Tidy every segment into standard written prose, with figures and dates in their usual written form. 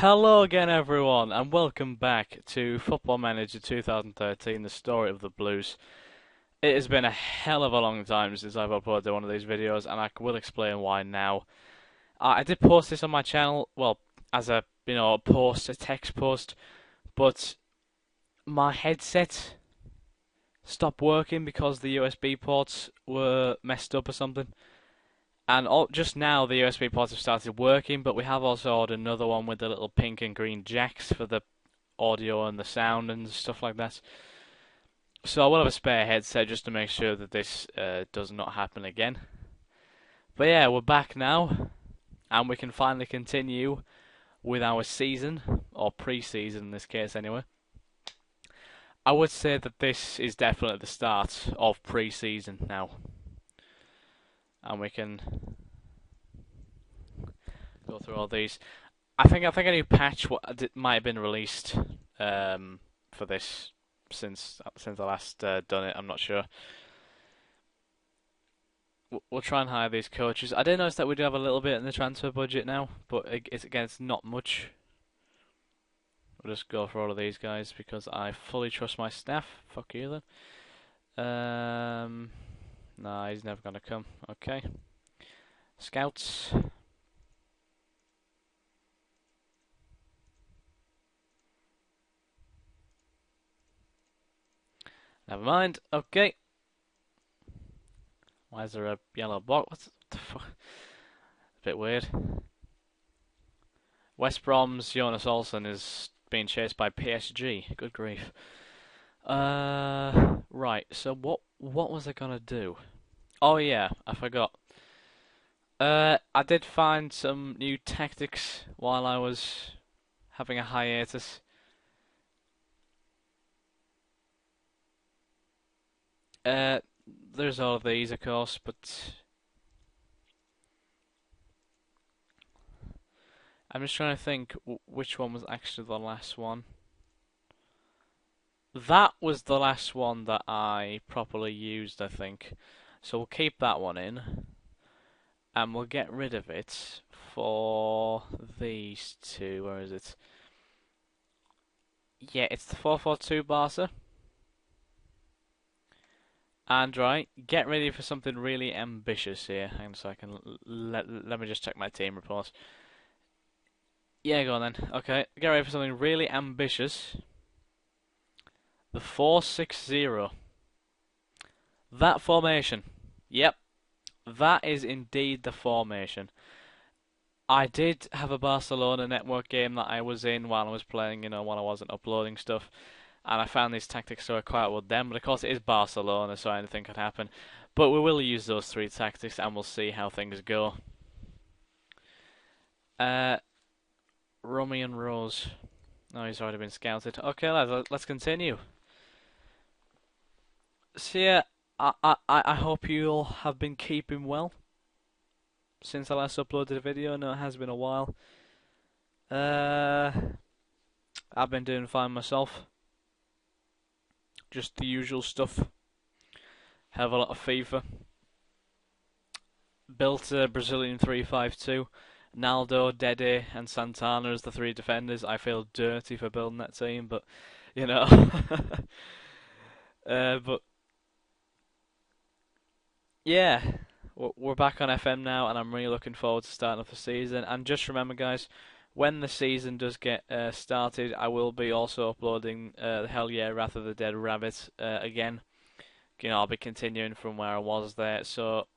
Hello again, everyone, and welcome back to Football Manager 2013, the story of the Blues. It has been a hell of a long time since I've uploaded one of these videos, and I will explain why now. I did post this on my channel, well, as a a text post, but my headset stopped working because the USB ports were messed up or something. And just now the USB ports have started working, but we have also ordered another one with the little pink and green jacks for the audio and the sound and stuff like that. So I will have a spare headset just to make sure that this does not happen again. But yeah, we're back now, and we can finally continue with our season, or pre-season in this case anyway. I would say that this is definitely the start of pre-season now. And we can go through all these. I think a new patch might have been released for this since I last done it. I'm not sure. We'll try and hire these coaches. I did notice that we do have a little bit in the transfer budget now, but it's not much. We'll just go for all of these guys because I fully trust my staff. Fuck you then. Nah, he's never gonna come. Okay. Scouts. Never mind. Okay. Why is there a yellow box? What the fuck? A bit weird. West Brom's Jonas Olsen is being chased by PSG. Good grief. Right. So what was I gonna do? Oh yeah, I forgot. I did find some new tactics while I was having a hiatus. There's all of these, of course, but I'm just trying to think which one was actually the last one. That was the last one that I properly used, I think. So we'll keep that one in, and we'll get rid of it for these two. Where is it? Yeah, it's the 4-4-2 Barca. And right, get ready for something really ambitious here. Hang on a second. Let me just check my team report. Yeah, go on then. Okay, get ready for something really ambitious. The 4-6-0. That formation. Yep. That is indeed the formation. I did have a Barcelona network game that I was in while I was playing, while I wasn't uploading stuff. And I found these tactics to work quite well with them. But of course it is Barcelona, so anything could happen. But we will use those three tactics and we'll see how things go. Rummy and Rose. Oh, he's already been scouted. Okay, lads, let's continue. So yeah, I hope you all have been keeping well since I last uploaded a video. I know it has been a while. I've been doing fine myself. Just the usual stuff. Have a lot of FIFA. Built a Brazilian 3-5-2. Naldo, Dede, and Santana as the three defenders. I feel dirty for building that team, but but yeah, we're back on FM now, and I'm really looking forward to starting off the season. And just remember, guys, when the season does get started, I will be also uploading Hell Yeah, Wrath of the Dead Rabbit again. I'll be continuing from where I was there. So,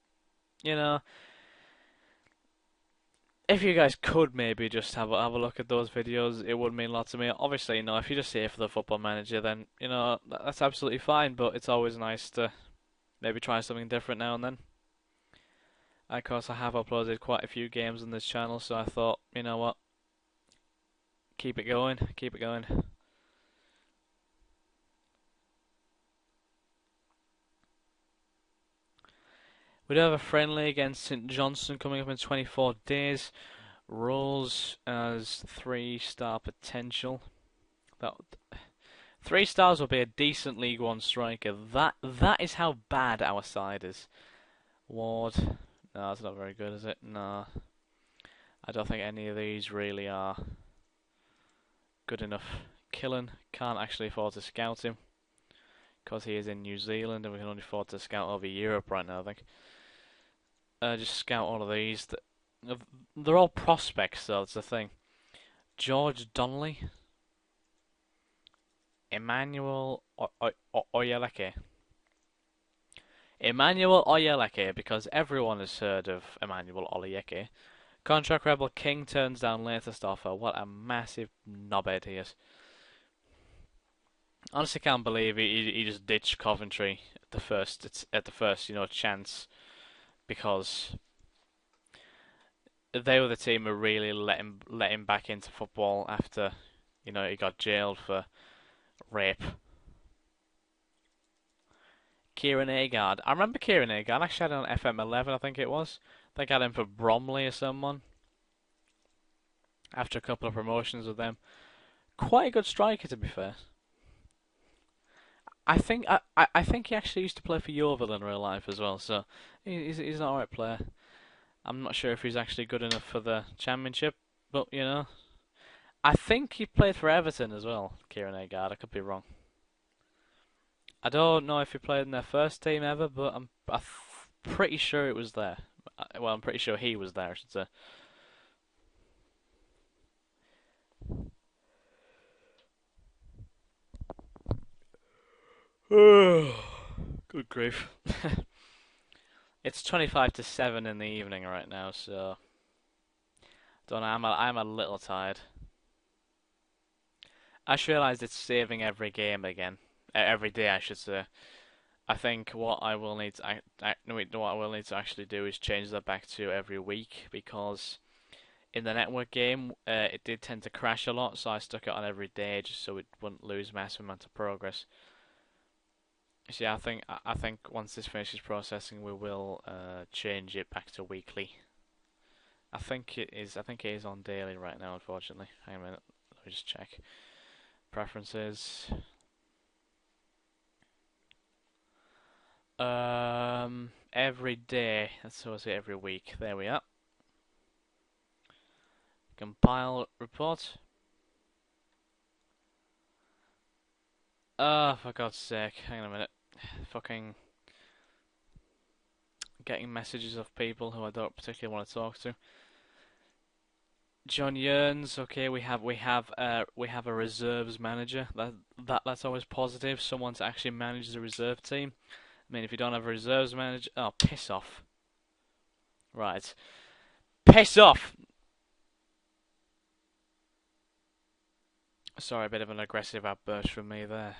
if you guys could maybe just have a look at those videos, it would mean a lot to me. Obviously, if you're just here for the Football Manager, then that's absolutely fine. But it's always nice to maybe try something different now and then. Of course, I have uploaded quite a few games on this channel, so I thought, you know what, keep it going, keep it going. We do have a friendly against St Johnstone coming up in 24 days. Rolls as 3-star potential. 3 stars will be a decent League One striker. That is how bad our side is. Ward. No, that's not very good, is it? No. I don't think any of these really are. good enough killing. Can't actually afford to scout him because he is in New Zealand and we can only afford to scout over Europe right now, I think. Just scout all of these. They're all prospects, though, that's the thing. George Donnelly, Emmanuel Oyeleke. Emmanuel Oyeleke, because everyone has heard of Emmanuel Oyeleke. Contract Rebel King turns down latest offer. What a massive knobhead he is. Honestly, can't believe he just ditched Coventry at the first chance, because they were the team who really let him back into football after he got jailed for rape. Kieran Agard. I remember Kieran Agard. I actually had it on FM11, I think it was. They got him for Bromley or someone. After a couple of promotions with them. Quite a good striker, to be fair. I think he actually used to play for Yeovil in real life as well, so he's an alright player. I'm not sure if he's actually good enough for the Championship, but I think he played for Everton as well, Kieran Agard. I could be wrong. I don't know if he played in their first team ever, but I'm pretty sure it was there. Well, I'm pretty sure he was there, I should say. Good grief. It's 25 to 7 in the evening right now, so don't know, I'm a little tired. I just realised it's saving every game again. Every day, I should say. I think what I will need to actually do is change that back to every week, because in the network game it did tend to crash a lot, so I stuck it on every day just so it wouldn't lose massive amount of progress. So yeah, I think once this finishes processing, we will change it back to weekly. I think it is on daily right now, unfortunately. Hang on a minute, let me just check. Preferences. Every day. Let's say every week. There we are. Compile report. For God's sake, hang on a minute. Fucking getting messages of people who I don't particularly want to talk to. John Yearns, okay, we have a reserves manager. That's always positive. Someone to actually manage the reserve team. I mean, if you don't have a reserves manager, oh, piss off. Right, piss off. Sorry, a bit of an aggressive outburst from me there.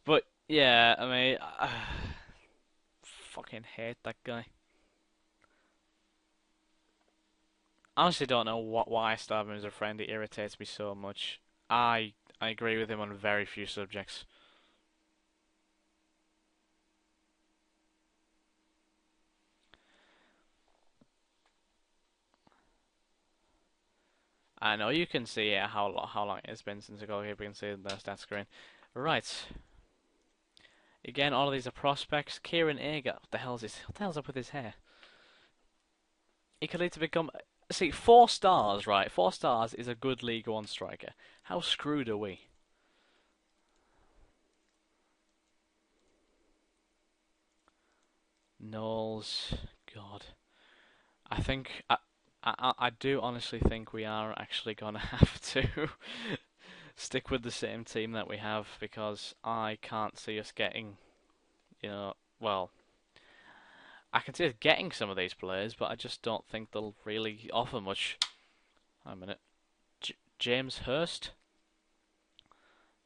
But yeah, I mean, fucking hate that guy. Honestly, don't know why I still have him as a friend. It irritates me so much. I agree with him on very few subjects. I know you can see how long it's been since a goalkeeper can see the stat screen. Right. Again, all of these are prospects. Kieran Ager, what the hell's up with his hair? He could need to become. See, 4 stars, right? 4 stars is a good League One striker. How screwed are we? Knowles, God. I do honestly think we are actually gonna have to stick with the same team that we have, because I can't see us getting, well, I can see us getting some of these players, but I just don't think they'll really offer much. Wait a minute. James Hurst?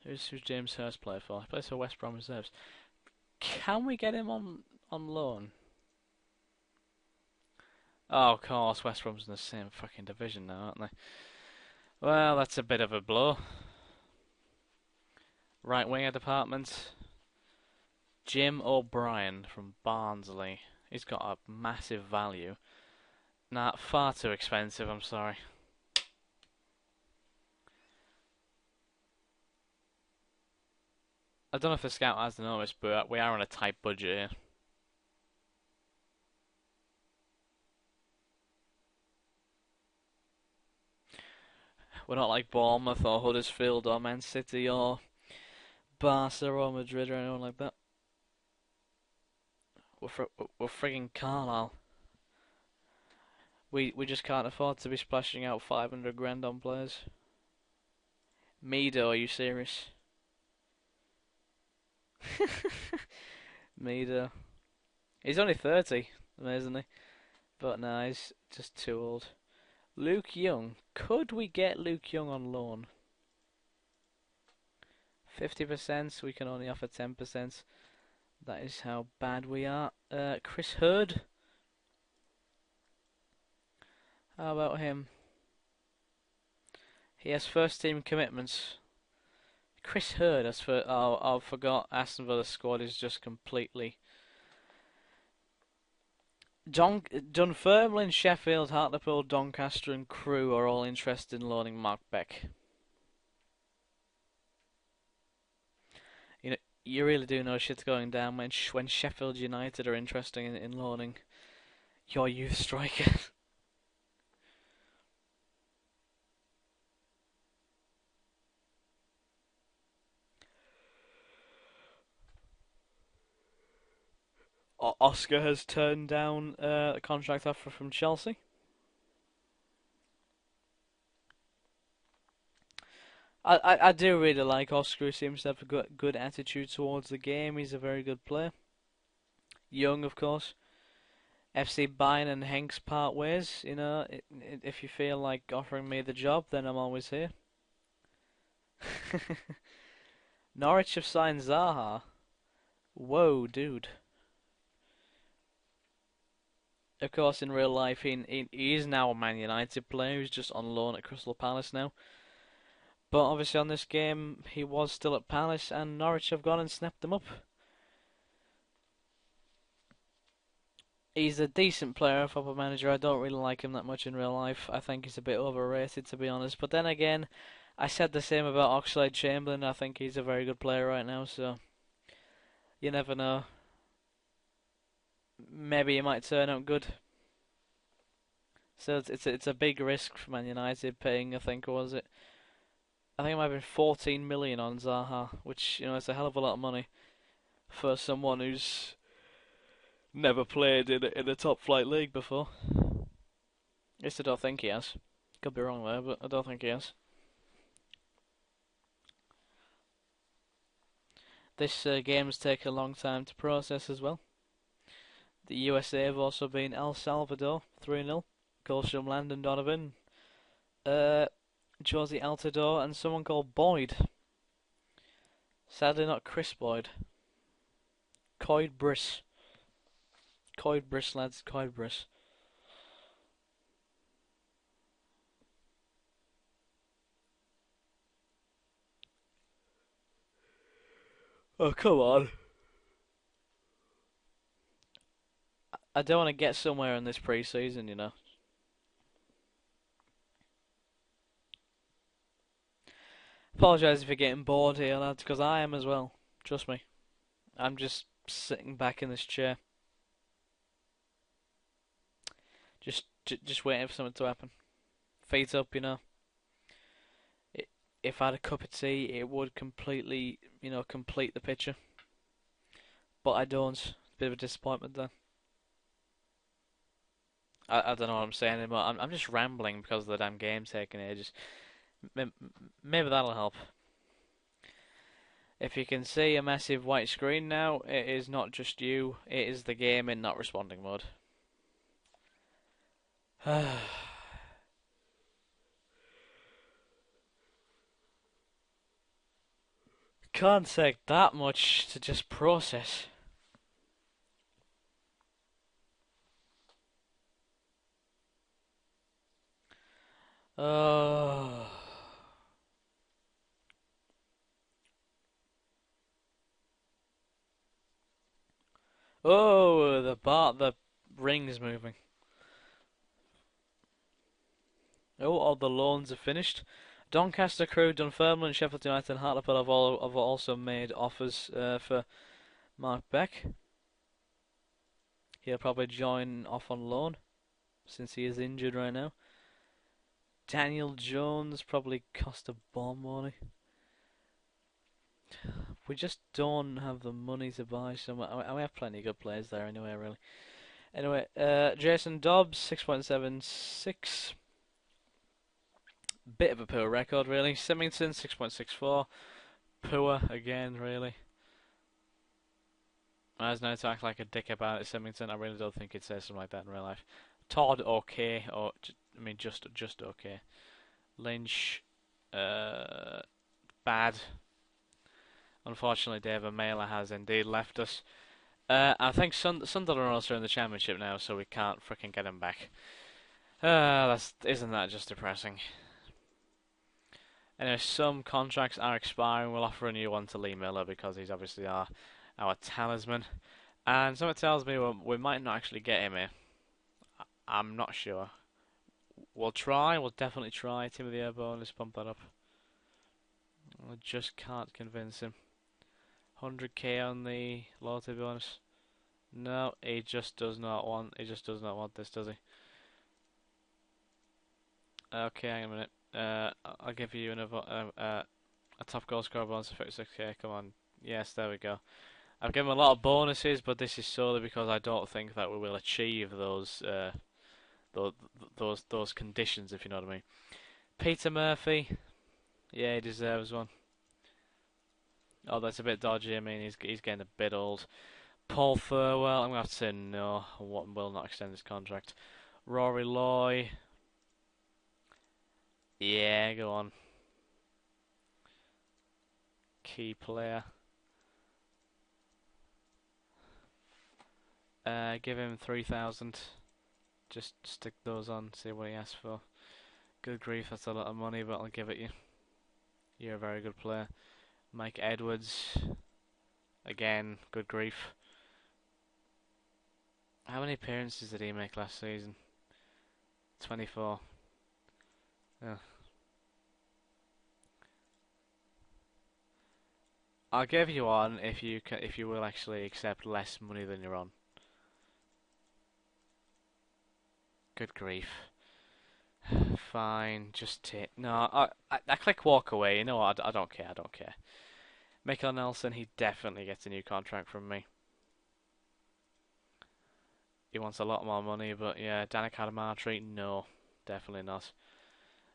Who's James Hurst play for? He plays for West Brom Reserves. Can we get him on loan? Oh, of course, West Brom's in the same fucking division now, aren't they? Well, that's a bit of a blow. Right winger department. Jim O'Brien from Barnsley. He's got a massive value. Nah, far too expensive, I'm sorry. I don't know if the scout has noticed, but we are on a tight budget here. We're not like Bournemouth or Huddersfield or Man City or Barca or Madrid or anyone like that. We're frigging Carlisle. We just can't afford to be splashing out 500 grand on players. Mido, are you serious? Mido. He's only 30, amazingly. But no, he's just too old. Luke Young. Could we get Luke Young on loan? 50%, we can only offer 10%. That is how bad we are. Chris Hurd. How about him? He has first team commitments. Chris Hurd has for I forgot Aston Villa's squad is just completely Dunfermline, Sheffield, Hartlepool, Doncaster and Crewe are all interested in loaning Mark Beck. You know, you really do know shit's going down when Sheffield United are interested in loaning your youth striker. Oscar has turned down a contract offer from Chelsea. I do really like Oscar. He seems to have a good attitude towards the game. He's a very good player. Young, of course. FC Bayern and Hanks part ways. You know, if you feel like offering me the job, then I'm always here. Norwich have signed Zaha. Whoa, dude. Of course, in real life, he is now a Man United player who's just on loan at Crystal Palace now. But obviously on this game, he was still at Palace, and Norwich have gone and snapped him up. He's a decent player, Football Manager. I don't really like him that much in real life. I think he's a bit overrated, to be honest. But then again, I said the same about Oxlade-Chamberlain. I think he's a very good player right now, so you never know. Maybe he might turn out good. So it's a big risk for Man United paying, I think, was it? I think it might have been 14 million on Zaha, which, you know, it's a hell of a lot of money for someone who's never played in a top flight league before. At least I don't think he has. Could be wrong there, but I don't think he has. This game's taken a long time to process as well. The USA have also been El Salvador 3-0. Goals from Landon Donovan, Josie Altidore, and someone called Boyd. Sadly, not Chris Boyd. Coyd Briss. Coyd Briss, lads. Coyd Briss. Oh, come on. I don't want to get somewhere in this pre-season, you know. Apologise if you're getting bored here, lads, because I am as well. Trust me. I'm just sitting back in this chair. Just waiting for something to happen. Feet up, you know. If I had a cup of tea, it would completely, you know, complete the picture. But I don't. It's a bit of a disappointment there. I don't know what I'm saying anymore. I'm just rambling because of the damn game taking ages. Maybe that'll help. If you can see a massive white screen now, it is not just you, it is the game in not responding mode. Can't take that much to just process. Oh. Oh, the ring's moving. Oh, all the loans are finished. Doncaster, Crewe, Dunfermline, Sheffield United, and Hartlepool have also made offers for Mark Beck. He'll probably join off on loan since he is injured right now. Daniel Jones probably cost a bomb money. We just don't have the money to buy some. And we have plenty of good players there anyway, really. Anyway, Jason Dobbs, 6.76. Bit of a poor record, really. Symington, 6.64. Poor again, really. There's no to act like a dick about it, Symington. I really don't think he'd say something like that in real life. Todd, okay, or I mean, just okay. Lynch, bad. Unfortunately, David Mailer has indeed left us. I think Sunderland are also in the Championship now, so we can't freaking get him back. Isn't that just depressing? Anyway, some contracts are expiring. We'll offer a new one to Lee Miller because he's obviously our talisman. And something tells me we might not actually get him here. I'm not sure. We'll try. We'll definitely try. Timothy Airborne, let's pump that up. I just can't convince him. 100k on the loyalty bonus. No, he just does not want. He just does not want this, does he? Okay, hang on a minute. I'll give you another a top goal scorer bonus of 36k. Come on. Yes, there we go. I've given him a lot of bonuses, but this is solely because I don't think that we will achieve those conditions, if you know what I mean. Peter Murphy, yeah, he deserves one. Oh, that's a bit dodgy. I mean, he's getting a bit old. Paul Thurwell, I'm gonna have to say no. Will not extend his contract. Rory Loy, yeah, go on. Key player. Give him 3,000. Just stick those on, see what he asks for. Good grief, that's a lot of money, but I'll give it you. You're a very good player. Mike Edwards. Again, good grief. How many appearances did he make last season? 24. Yeah. I'll give you one if you will actually accept less money than you're on. Good grief. Fine, just take. No, I click walk away. You know what? I don't care. I don't care. Michael Nelson, he definitely gets a new contract from me. He wants a lot more money, but yeah, Danik Hadamatri, no, definitely not.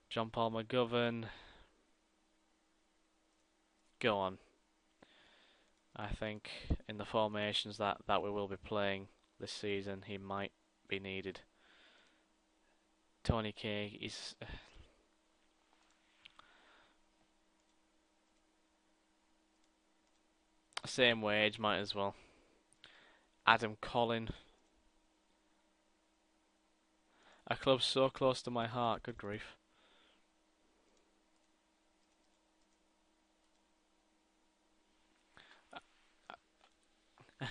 John Paul McGovern, go on. I think in the formations that we will be playing this season, he might be needed. Tony K is same wage, might as well. Adam Collin, a club so close to my heart, good grief.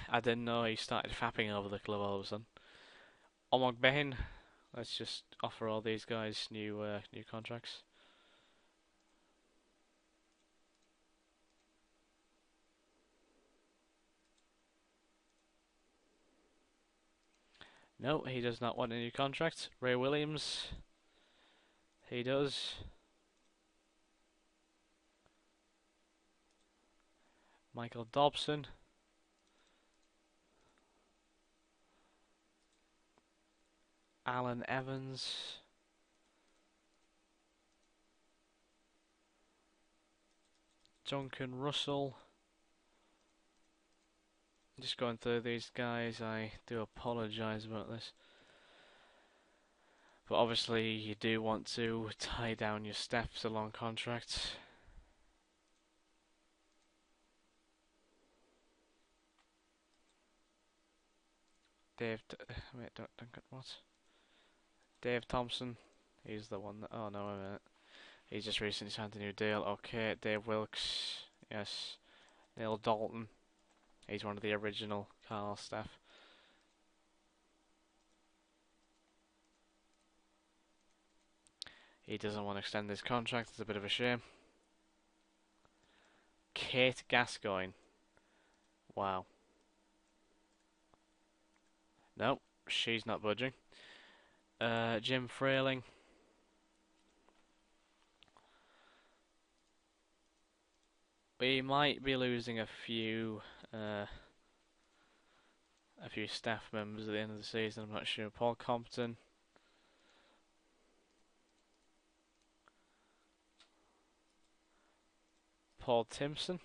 I didn't know he started fapping over the club all of a sudden. Omog Behin, let's just offer all these guys new contracts. No, he does not want a new contract. Ray Williams, he does. Michael Dobson. Alan Evans. Duncan Russell. Just going through these guys, I do apologise about this. But obviously you do want to tie down your steps along contracts. Wait, don't get what? Dave Thompson, he's the one that, oh no, wait a minute. He's just recently signed a new deal. Okay, Dave Wilkes, yes. Neil Dalton, he's one of the original Carl staff. He doesn't want to extend his contract, it's a bit of a shame. Kate Gascoigne, wow. Nope, she's not budging. Jim Frayling. We might be losing a few staff members at the end of the season. I'm not sure. Paul Compton, Paul Timpson,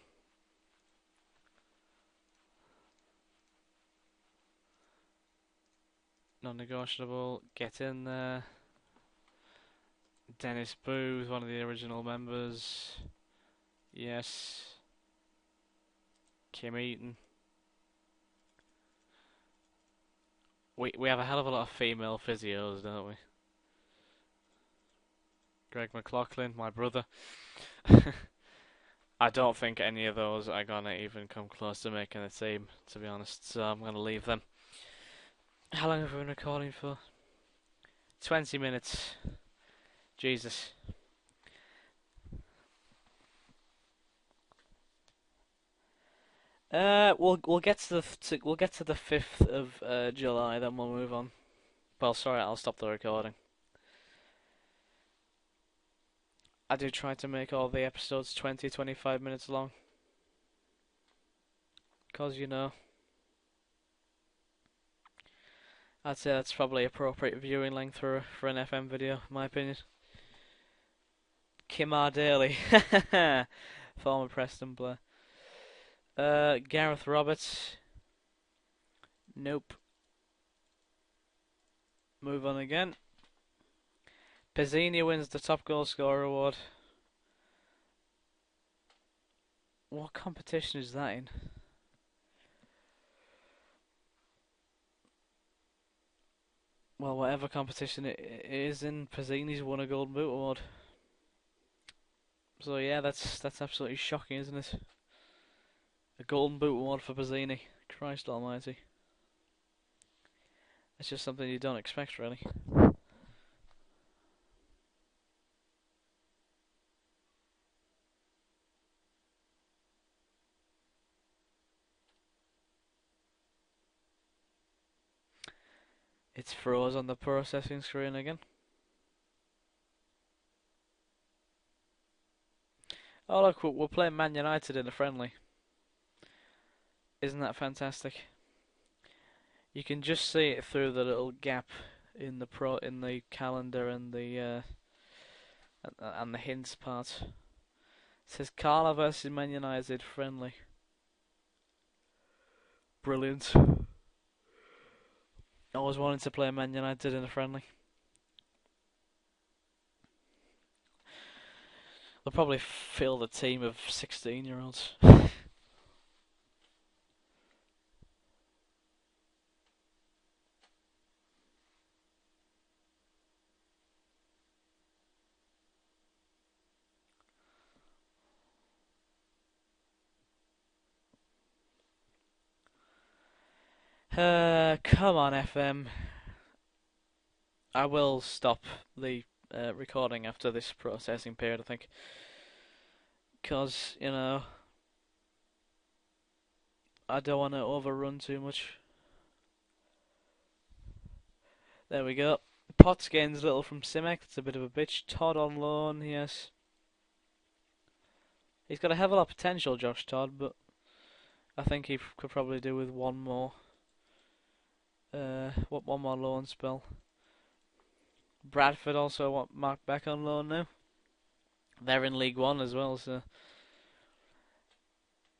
non-negotiable. Get in there. Dennis Booth, one of the original members. Yes. Kim Eaton. We have a hell of a lot of female physios, don't we? Greg McLaughlin, my brother. I don't think any of those are gonna even come close to making a team, to be honest, so I'm gonna leave them. How long have we been recording for? 20 minutes. Jesus. We'll get to the 5th of July, then we'll move on. Well, sorry, I'll stop the recording. I do try to make all the episodes 20-25 minutes long. 'Cause, you know, I'd say that's probably appropriate viewing length for an FM video, in my opinion. Kim R. Daly, former Preston player. Gareth Roberts. Nope. Move on again. Pizzini wins the top goal scorer award. What competition is that in? Well, whatever competition it is in, Pizzini's won a Golden Boot award. So yeah, that's absolutely shocking, isn't it? A Golden Boot award for Pizzini. Christ almighty. It's just something you don't expect, really. It's froze on the processing screen again. Oh look, we're playing Man United in a friendly. Isn't that fantastic? You can just see it through the little gap in the calendar and the hints part. It says Carla versus Man United friendly. Brilliant. I always wanted to play Man United in a friendly. They'll probably fill a team of 16-year-olds. Come on, FM. I will stop the recording after this processing period, I think. 'Cause, you know, I don't want to overrun too much. There we go. Potts gains little from Simek. That's a bit of a bitch. Todd on loan, yes. He's got a hell of a lot of potential, Josh Todd, but I think he could probably do with one more loan spell. Bradford also marked back on loan now. They're in League One as well, so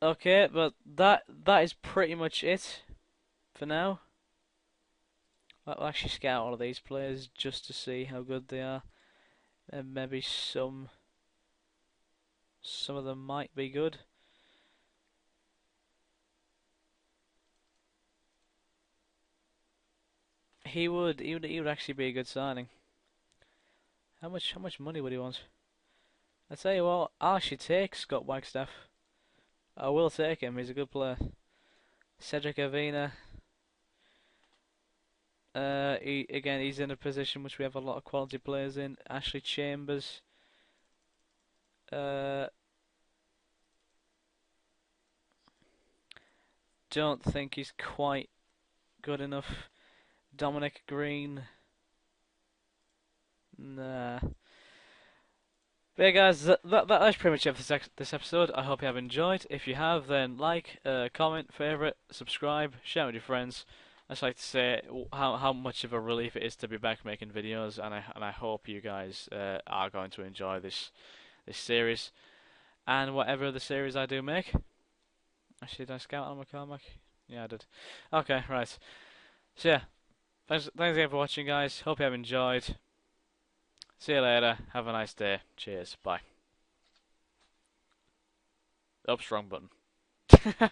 okay, but that is pretty much it for now. I'll actually scout all of these players just to see how good they are, and maybe some of them might be good. He would actually be a good signing. How much money would he want? I tell you what, I'll actually take Scott Wagstaff. I will take him. He's a good player. Cedric Avina. He's in a position which we have a lot of quality players in. Ashley Chambers. Don't think he's quite good enough. Dominic Green. Nah. But yeah, guys, that's pretty much it for this episode. I hope you have enjoyed. If you have, then like, comment, favorite, subscribe, share with your friends. I just like to say how much of a relief it is to be back making videos, and I hope you guys are going to enjoy this series and whatever the series I do make. Actually, did I scout on McCormack? Yeah, I did. Okay, right. So yeah, thanks again for watching, guys. Hope you have enjoyed. See you later. Have a nice day. Cheers. Bye. Up, strong button.